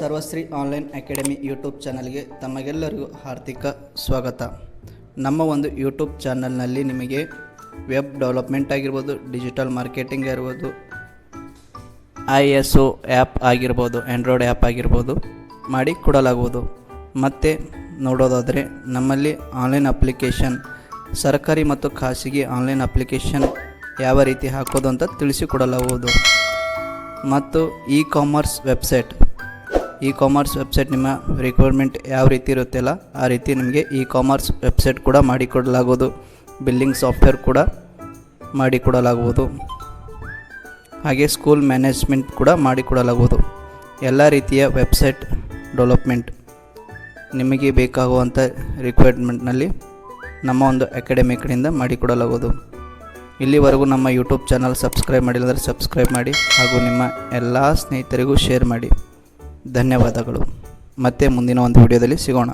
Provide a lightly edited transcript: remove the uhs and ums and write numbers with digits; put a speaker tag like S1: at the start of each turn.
S1: ಸರ್ವಶ್ರೀ online academy YouTube ಚಾನಲ್ಗೆ ತಮಗೆಲ್ಲರಿಗೂ ಹಾರ್ದಿಕ ಸ್ವಾಗತ. ನಮ್ಮ ಒಂದು ಯೂಟ್ಯೂಬ್ ಚಾನಲ್ನಲ್ಲಿ ನಿಮಗೆ ವೆಬ್ ಡೆವಲಪ್ಮೆಂಟ್ ಆಗಿರ್ಬೋದು, ಡಿಜಿಟಲ್ ಮಾರ್ಕೆಟಿಂಗ್ ಆಗಿರ್ಬೋದು, ISO ಆ್ಯಪ್ ಆಗಿರ್ಬೋದು, ಆ್ಯಂಡ್ರಾಯ್ಡ್ ಆ್ಯಪ್ ಆಗಿರ್ಬೋದು ಮಾಡಿ ಕೊಡಲಾಗುವುದು. ಮತ್ತು ನೋಡೋದಾದರೆ ನಮ್ಮಲ್ಲಿ ಆನ್ಲೈನ್ ಅಪ್ಲಿಕೇಶನ್, ಸರ್ಕಾರಿ ಮತ್ತು ಖಾಸಗಿ ಆನ್ಲೈನ್ ಅಪ್ಲಿಕೇಶನ್ ಯಾವ ರೀತಿ ಹಾಕೋದು ಅಂತ ತಿಳಿಸಿಕೊಡಲಾಗುವುದು. ಮತ್ತು ಇ ಕಾಮರ್ಸ್ ವೆಬ್ಸೈಟ್ ನಿಮ್ಮ ರಿಕ್ವೈರ್ಮೆಂಟ್ ಯಾವ ರೀತಿ ಇರುತ್ತೆಲ್ಲ ಆ ರೀತಿ ನಿಮಗೆ ಇ ಕಾಮರ್ಸ್ ವೆಬ್ಸೈಟ್ ಕೂಡ ಮಾಡಿಕೊಡಲಾಗುವುದು. ಬಿಲ್ಲಿಂಗ್ ಸಾಫ್ಟ್ವೇರ್ ಕೂಡ ಮಾಡಿಕೊಡಲಾಗುವುದು. ಹಾಗೆ ಸ್ಕೂಲ್ ಮ್ಯಾನೇಜ್ಮೆಂಟ್ ಕೂಡ ಮಾಡಿಕೊಡಲಾಗುವುದು. ಎಲ್ಲ ರೀತಿಯ ವೆಬ್ಸೈಟ್ ಡೆವಲಪ್ಮೆಂಟ್ ನಿಮಗೆ ಬೇಕಾಗುವಂಥ ರಿಕ್ವೈರ್ಮೆಂಟ್ನಲ್ಲಿ ನಮ್ಮ ಒಂದು ಅಕಾಡೆಮಿ ಕಡೆಯಿಂದ ಮಾಡಿಕೊಡಲಾಗುವುದು. ಇಲ್ಲಿವರೆಗೂ ನಮ್ಮ ಯೂಟ್ಯೂಬ್ ಚಾನಲ್ ಸಬ್ಸ್ಕ್ರೈಬ್ ಮಾಡಿಲ್ಲಂದರೆ ಸಬ್ಸ್ಕ್ರೈಬ್ ಮಾಡಿ ಹಾಗೂ ನಿಮ್ಮ ಎಲ್ಲ ಸ್ನೇಹಿತರಿಗೂ ಶೇರ್ ಮಾಡಿ. ಧನ್ಯವಾದಗಳು. ಮತ್ತೆ ಮುಂದಿನ ಒಂದು ವಿಡಿಯೋದಲ್ಲಿ ಸಿಗೋಣ.